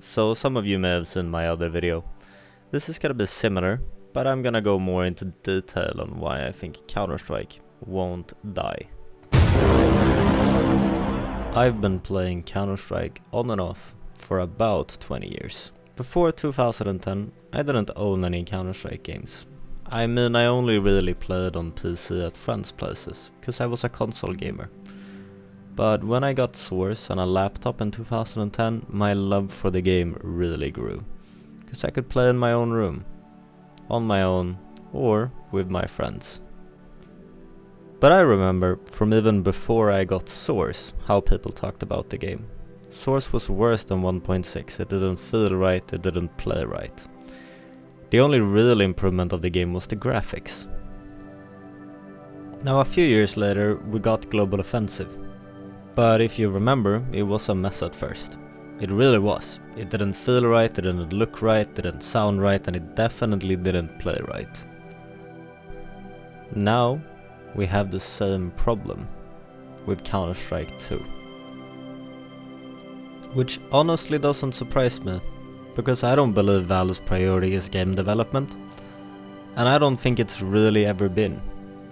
So some of you may have seen my other video. This is gonna be similar, but I'm gonna go more into detail on why I think Counter-Strike won't die. I've been playing Counter-Strike on and off for about 20 years. Before 2010, I didn't own any Counter-Strike games. I mean, I only really played on PC at friends' places, cause I was a console gamer. But when I got Source and a laptop in 2010, my love for the game really grew. Cause I could play in my own room, on my own, or with my friends. But I remember, from even before I got Source, how people talked about the game. Source was worse than 1.6, it didn't feel right, it didn't play right. The only real improvement of the game was the graphics. Now a few years later, we got Global Offensive. But if you remember, it was a mess at first. It really was. It didn't feel right, it didn't look right, didn't sound right, and it definitely didn't play right. Now, we have the same problem with Counter-Strike 2. Which honestly doesn't surprise me, because I don't believe Valve's priority is game development, and I don't think it's really ever been.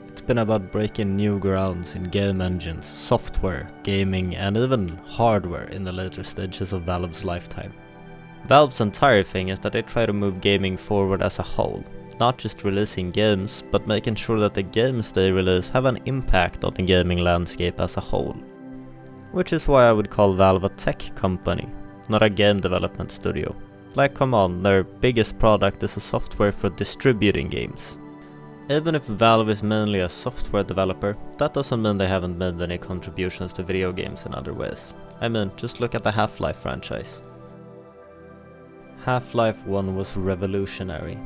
It's been about breaking new grounds in game engines, software, gaming, and even hardware in the later stages of Valve's lifetime. Valve's entire thing is that they try to move gaming forward as a whole, not just releasing games, but making sure that the games they release have an impact on the gaming landscape as a whole. Which is why I would call Valve a tech company, not a game development studio. Like, come on, their biggest product is a software for distributing games. Even if Valve is mainly a software developer, that doesn't mean they haven't made any contributions to video games in other ways. I mean, just look at the Half-Life franchise. Half-Life 1 was revolutionary,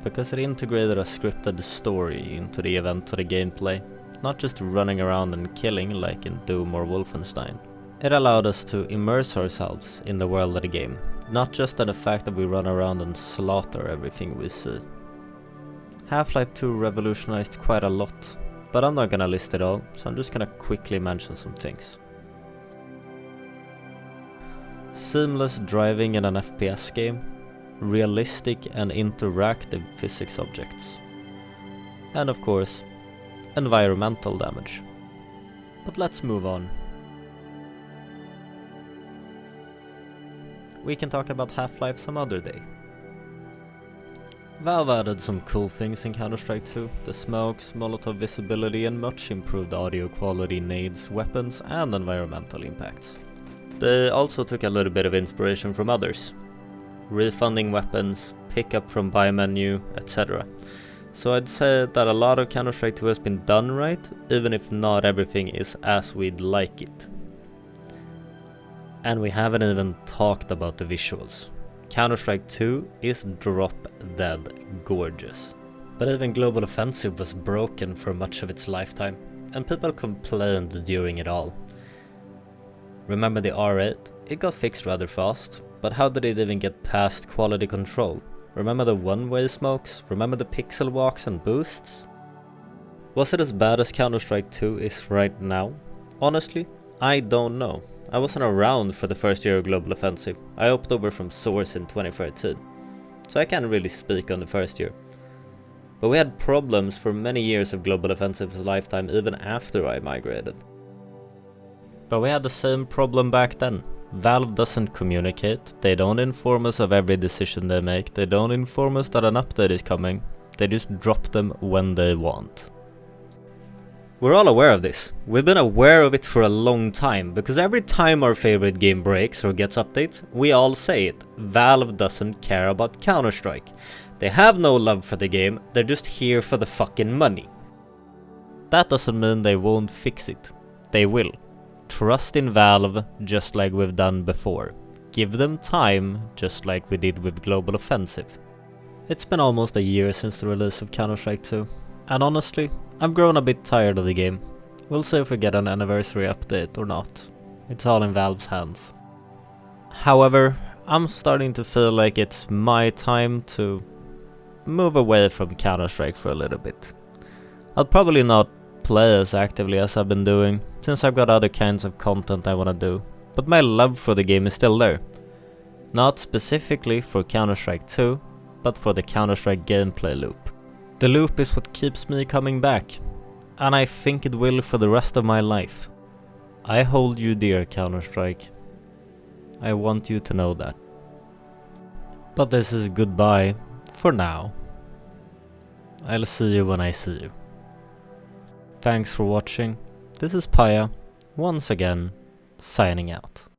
because it integrated a scripted story into the event of the gameplay, not just running around and killing like in Doom or Wolfenstein. It allowed us to immerse ourselves in the world of the game, not just in the fact that we run around and slaughter everything we see. Half-Life 2 revolutionized quite a lot, but I'm not gonna list it all, so I'm just gonna quickly mention some things. Seamless driving in an FPS game, realistic and interactive physics objects, and of course, environmental damage. But let's move on. We can talk about Half-Life some other day. Valve added some cool things in Counter-Strike 2, the smokes, Molotov visibility, and much improved audio quality, nades, weapons, and environmental impacts. They also took a little bit of inspiration from others. Refunding weapons, pickup from buy menu, etc. So I'd say that a lot of Counter-Strike 2 has been done right, even if not everything is as we'd like it. And we haven't even talked about the visuals. Counter-Strike 2 is drop dead gorgeous. But even Global Offensive was broken for much of its lifetime, and people complained during it all. Remember the R8? It got fixed rather fast, but how did it even get past quality control? Remember the one-way smokes? Remember the pixel walks and boosts? Was it as bad as Counter-Strike 2 is right now? Honestly, I don't know. I wasn't around for the first year of Global Offensive. I opted over from Source in 2013, so I can't really speak on the first year. But we had problems for many years of Global Offensive's lifetime even after I migrated. But we had the same problem back then. Valve doesn't communicate, they don't inform us of every decision they make, they don't inform us that an update is coming, they just drop them when they want. We're all aware of this. We've been aware of it for a long time, because every time our favorite game breaks or gets updates, we all say it. Valve doesn't care about Counter-Strike. They have no love for the game, they're just here for the fucking money. That doesn't mean they won't fix it. They will. Trust in Valve, just like we've done before. Give them time, just like we did with Global Offensive. It's been almost a year since the release of Counter-Strike 2, and honestly, I've grown a bit tired of the game. We'll see if we get an anniversary update or not. It's all in Valve's hands. However, I'm starting to feel like it's my time to move away from Counter-Strike for a little bit. I'll probably not play as actively as I've been doing, since I've got other kinds of content I wanna do, but my love for the game is still there. Not specifically for Counter-Strike 2, but for the Counter-Strike gameplay loop. The loop is what keeps me coming back, and I think it will for the rest of my life. I hold you dear, Counter-Strike. I want you to know that. But this is goodbye for now. I'll see you when I see you. Thanks for watching. This is Paya, once again, signing out.